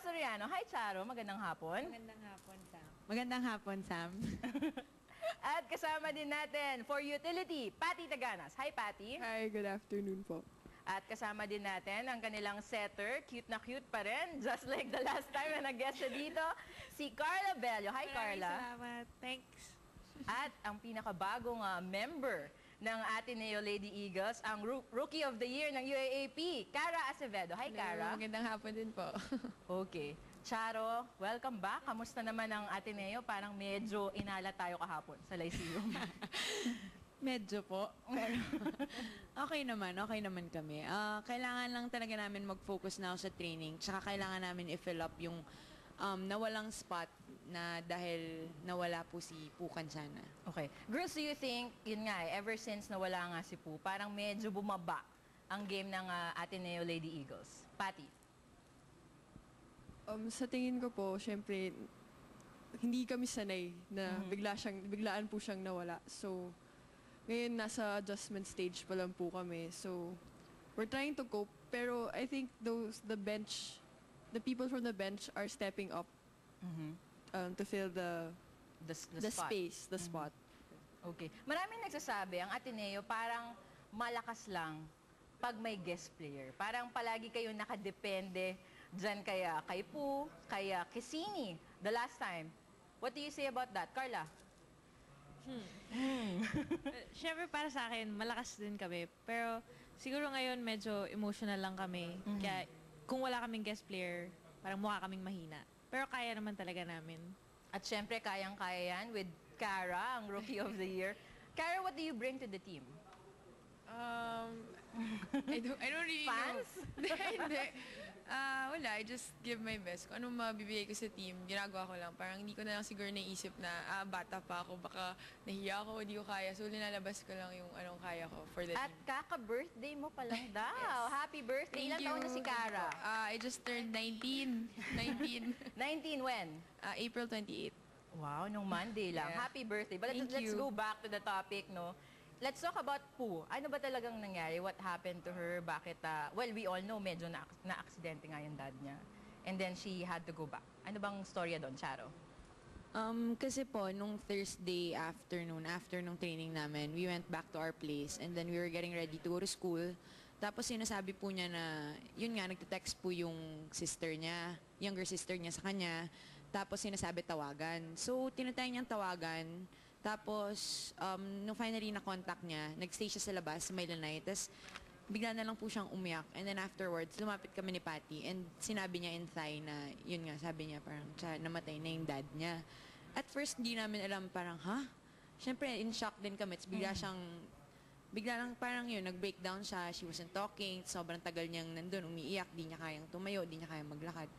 Soriano. Hi, Charo. Magandang hapon. Magandang hapon, Sam. Magandang hapon, Sam. At kasama din natin for utility, Patty Taganas. Hi, Patty. Hi, good afternoon po. At kasama din natin ang kanilang setter, cute na cute pa rin, just like the last time na nag-guest siya dito, si Carla Bello. Hi, Carla. Salamat. Thanks. At ang pinakabagong member ng Ateneo Lady Eagles, ang Rookie of the Year ng UAAP, Cara Acevedo. Hi, Cara. Magandang hapon din po. Okay. Charo, welcome back. Kamusta naman ang Ateneo? Parang medyo inala tayo kahapon sa Lyceum. Medyo po. Pero okay naman kami. Kailangan lang talaga namin mag-focus now sa training. Tsaka kailangan namin i-fill up yung nawalang spot na dahil nawala po si Pukan sana. Okay. Girls, do you think, yun nga ever since nawala nga si Pu, parang medyo bumaba ang game ng Ateneo Lady Eagles? Patty? Sa tingin ko po, syempre, hindi kami sanay na biglaan po siyang nawala. So, ngayon nasa adjustment stage pa lang po kami. So, we're trying to cope. Pero I think the people from the bench are stepping up to fill the spot. Okay. Maraming nagsasabi, ang Ateneo parang malakas lang pag may guest player. Parang palagi kayo nakadepende dyan kaya kay Pu, kaya Kisini, the last time. What do you say about that? Carla? Siyempre para sa akin, malakas din kami. Pero siguro ngayon medyo emotional lang kami. Kaya kung wala kaming guest player, parang mukha kaming mahina. Pero kaya naman talaga namin. At syempre, kayang-kaya yan with Cara, ang Rookie of the Year. Cara, what do you bring to the team? I don't really Fans? know. Hindi. Wala, I just give my best. Kung anong mabibigay ko sa team, ginagawa ko lang. Parang hindi ko na lang siguro naisip na, bata pa ako, baka nahiya ako, hindi ko kaya. So, linalabas ko lang yung anong kaya ko for the At team. kaka-birthday mo pa lang daw. Happy birthday. Ilang taon na si Cara? I just turned 19. 19. 19 when? April 28. Wow, nung Monday lang. Yeah. Happy birthday. But Thank let's you. go back to the topic, no? Let's talk about Pu. Ano ba talagang nangyari? What happened to her? Bakit, well, we all know medyo na-aksidente nga yung dad niya. And then she had to go back. Ano bang storya doon, Charo? Kasi po, nung Thursday afternoon, after nung training namin, we went back to our place and then we were getting ready to go to school. Tapos sinasabi po niya na, yun nga, nagte-text po yung sister niya, younger sister niya sa kanya. Tapos sinasabi tawagan. So, tinatry niyang tawagan. Tapos, nung finally na-contact niya, nag-stay siya sa labas, sa Mailanay. Tapos, bigla na lang po siyang umiyak. And then afterwards, lumapit kami ni Patty. And sinabi niya in Thai na, yun nga, sabi niya parang, namatay na yung dad niya. At first, di namin alam, parang, ha? Siyempre, in shock din kami. Tapos bigla lang parang yun, nag-breakdown siya. She wasn't talking. Sobrang tagal niyang nandun, umiiyak. Di niya kayang tumayo, di niya kayang maglakad.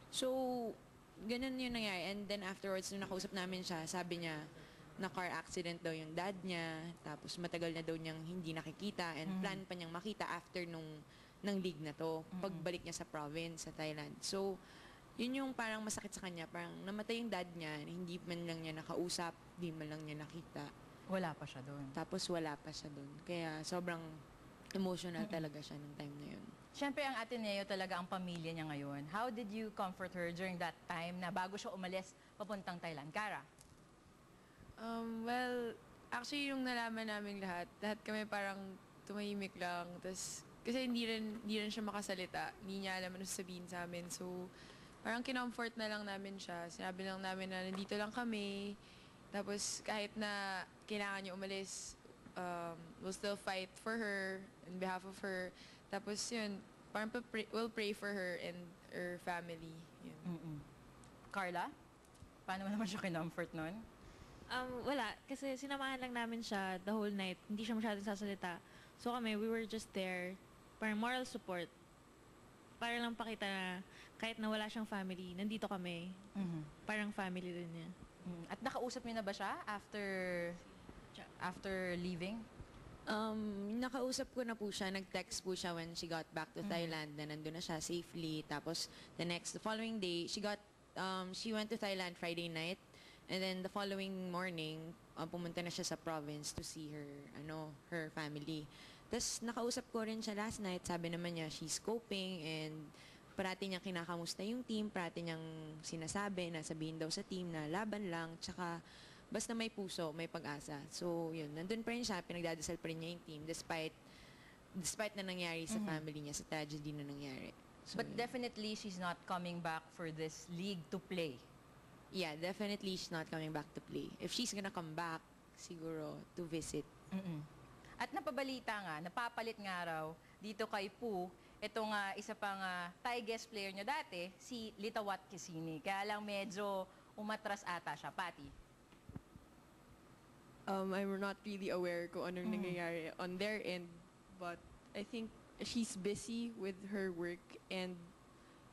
So, ganun yun nangyari. And then afterwards, nung nakausap namin siya, sabi niya, na car accident daw yung dad niya, tapos matagal na daw niyang hindi nakikita, and plan pa niyang makita after ng league na to, pagbalik niya sa province, sa Thailand. So, yun yung parang masakit sa kanya, parang namatay yung dad niya, hindi man lang niya nakausap, hindi man lang niya nakita. Wala pa siya doon. Tapos wala pa siya doon. Kaya sobrang emotional talaga siya nung time na yun. Siyempre, ang Ateneo talaga ang pamilya niya ngayon. How did you comfort her during that time na bago siya umalis papuntang Thailand? Cara? Well, actually, yung nalaman namin lahat kami parang tumahimik lang. Tapos, kasi hindi rin siya makasalita. Hindi niya alam ano sabihin sa amin. So, parang kinomfort na lang namin siya. Sinabi lang namin na nandito lang kami. Tapos, kahit na kailangan niya umalis, we'll still fight for her, in behalf of her. Tapos, yun, parang we'll pray for her and her family. Yun. Carla? Paano mo naman siya kinomfort nun? Wala. Kasi sinamahan lang namin siya the whole night. Hindi siya masyadong sasalita. So kami, we were just there. Parang moral support. Para lang pakita na kahit na wala siyang family, nandito kami. Parang family din niya. At nakausap niyo na ba siya after leaving? Nakausap ko na po siya, nag-text po siya when she got back to Thailand na nandun na siya safely. Tapos the following day, she went to Thailand Friday night. And then the following morning, pumunta na siya sa province to see her family. Tapos nakausap ko rin siya last night. Sabi naman niya, she's coping and parati niyang kinakamusta yung team, parati niyang sinasabi na sabihin daw sa team na laban lang, tsaka basta may puso, may pag-asa. So, yun, nandun pa rin siya, pinagdadasal pa rin niya yung team despite na nangyari sa family niya, sa tragedy na nangyari. So, But yun. definitely, she's not coming back for this league to play. Yeah, definitely she's not coming back to play. If she's gonna come back, siguro, to visit. Mm-mm. At napabalita nga, napapalit nga raw dito kay Poo, itong isa pang Thai guest player nyo dati, si Litawat Kisini. Kaya lang medyo umatras ata siya. Patty. I'm not really aware kung anong nangyayari on their end, but I think she's busy with her work and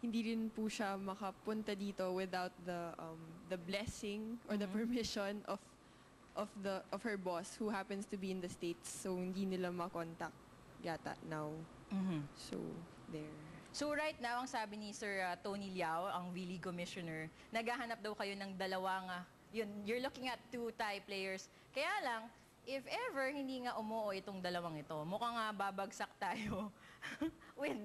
hindi rin po siya makapunta dito without the blessing or the permission of her boss who happens to be in the States. So hindi nila makontak yata now. So there. So right now, ang sabi ni Sir Tony Liao, ang WILI Commissioner, naghahanap daw kayo ng dalawang, you're looking at 2 Thai players. Kaya lang, if ever hindi nga umuo itong dalawang ito, mukhang babagsak tayo with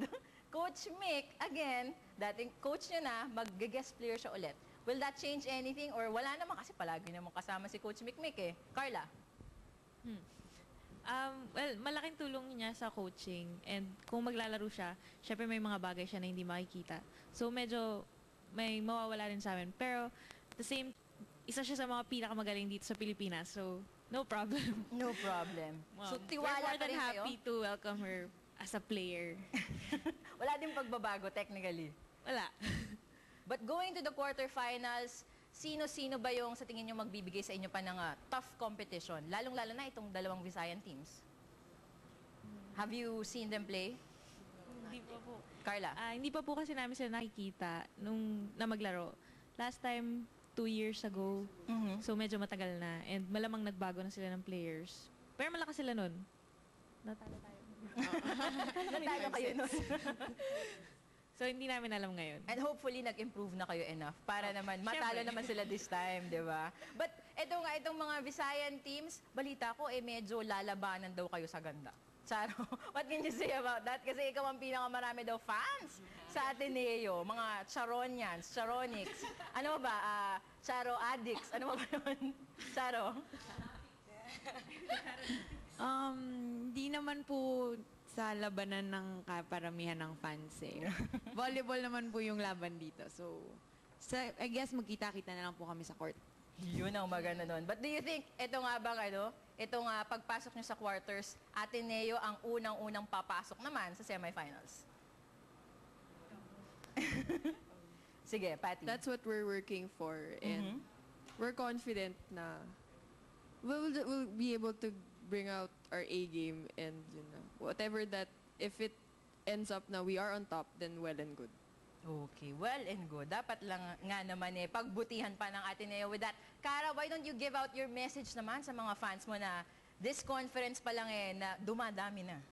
Coach Mick. Again, dating coach niya na, mag-guest player siya ulit. Will that change anything? Or wala naman kasi palagi naman kasama si Coach Mick eh. Carla? Well, malaking tulong niya sa coaching. And kung maglalaro siya, syempre may mga bagay siya na hindi makikita. So medyo may mawawala rin sa amin. Pero the same, isa siya sa mga pinakamagaling dito sa Pilipinas. So no problem. No problem. So We're tiwala more pa than rin kayo? happy to welcome her as a player. Wala din pagbabago technically. Wala. But going to the quarterfinals, sino-sino ba yung sa tingin nyo magbibigay sa inyo pa ng tough competition? Lalong-lalo na itong dalawang Visayan teams. Have you seen them play? Hindi pa po. Carla? Hindi pa po kasi namin sila nakikita nung na maglaro. Last time, 2 years ago. So medyo matagal na. And malamang nagbago na sila ng players. Pero malakas sila nun. Natalo tayo. Natalo kayo nun. So hindi namin alam ngayon. And hopefully, nag-improve na kayo enough para naman matalo naman sila this time, di ba? But itong mga Visayan teams, balita ko, medyo lalabanan daw kayo sa ganda. Charo, what can you say about that? Kasi ikaw ang pinakamarami daw fans sa Ateneo. Mga Charonians, Charonics. Ano ba? Charo addicts. Ano ba yun? Charo? Di naman po sa labanan ng kaparamihan ng fans eh. Volleyball naman po yung laban dito. So, I guess magkita-kita na lang po kami sa court. Yun ang maganda nun. But do you think, ito nga bang itong pagpasok nyo sa quarters, Ateneo ang unang-unang papasok naman sa semifinals? Sige, Patty. That's what we're working for, and we're confident na we'll be able to bring out our A game, and whatever that, if it ends up na we are on top, then well and good. Okay, well and good. Dapat lang nga naman pagbutihan pa ng Ateneo with that. Cara, why don't you give out your message naman sa mga fans mo na this conference pa lang na dumadami na?